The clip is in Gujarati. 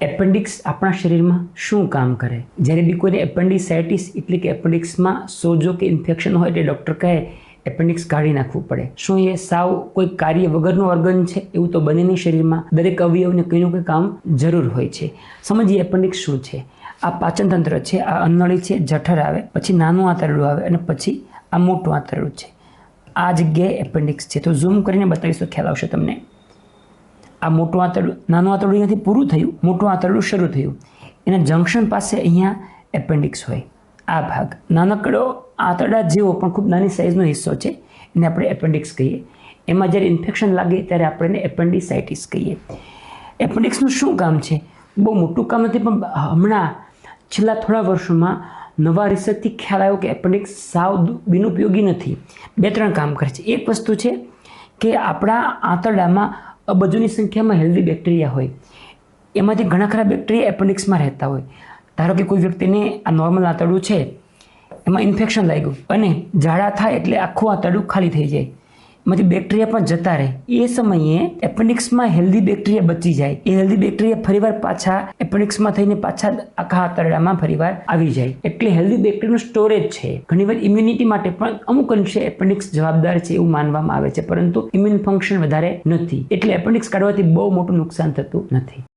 એપેન્ડિક્સ આપણા શરીરમાં શું કામ કરે? જ્યારે બી કોઈને એપેન્ડિસાઇટિસ એટલે કે એપેન્ડિક્સમાં સોજો કે ઇન્ફેક્શન હોય એટલે ડૉક્ટર કહે એપેન્ડિક્સ કાઢી નાખવું પડે. શું એ સાવ કોઈ કાર્ય વગરનું ઓર્ગન છે? એવું તો બને નહીં. શરીરમાં દરેક અવયવને કંઈનું કંઈ કામ જરૂર હોય છે. સમજીએ એપેન્ડિક્સ શું છે. આ પાચનતંત્ર છે, આ અન્નળી છે, જઠર આવે, પછી નાનું આંતરડું આવે અને પછી આ મોટું આંતરડું છે. આ જગ્યાએ એપેન્ડિક્સ છે. તો ઝૂમ કરીને બતાવીશ તો ખ્યાલ આવશે તમને. આ મોટું આંતરડું, નાનું આંતરડું અહીંયાથી પૂરું થયું, મોટું આંતરડું શરૂ થયું. એના જંક્શન પાસે અહીંયા એપેન્ડિક્સ હોય. આ ભાગ નાનકડો આંતરડા જેવો પણ ખૂબ નાની સાઇઝનો હિસ્સો છે, એને આપણે એપેન્ડિક્સ કહીએ. એમાં જ્યારે ઇન્ફેક્શન લાગે ત્યારે આપણે એને એપેન્ડિસાઇટિસ કહીએ. એપેન્ડિક્સનું શું કામ છે? બહુ મોટું કામ નથી, પણ હમણાં છેલ્લા થોડા વર્ષોમાં નવા રિસર્ચથી ખ્યાલ આવ્યો કે એપેન્ડિક્સ સાવ બિનઉપયોગી નથી. 2-3 કામ કરે છે. એક વસ્તુ છે કે આપણા આંતરડામાં અબજોની સંખ્યામાં હેલ્ધી બેક્ટેરિયા હોય. એમાંથી ઘણા ખરા બેક્ટેરિયા એપેન્ડિક્સમાં રહેતા હોય. ધારો કે કોઈ વ્યક્તિને આ નોર્મલ આંતરડું છે, એમાં ઇન્ફેક્શન લાગ્યું અને ઝાડા થાય એટલે આખું આંતરડું ખાલી થઈ જાય, એમાંથી બેક્ટેરિયા પણ જતા રહે. એ સમયે એપેન્ડિક્સમાં હેલ્ધી બેક્ટેરિયા બચી જાય. એ હેલ્ધી બેક્ટેરિયા ફરીવાર પાછા એપેન્ડિક્સમાં થઈને પાછા આખા આંતરડામાં ફરીવાર આવી જાય. એટલે હેલ્ધી બેક્ટેરિયાનું સ્ટોરેજ છે. ઘણીવાર ઇમ્યુનિટી માટે પણ અમુક અંશે એપેન્ડિક્સ જવાબદાર છે એવું માનવામાં આવે છે, પરંતુ ઇમ્યુન ફંક્શન વધારે નથી. એટલે એપેન્ડિક્સ કાઢવાથી બહુ મોટું નુકસાન થતું નથી.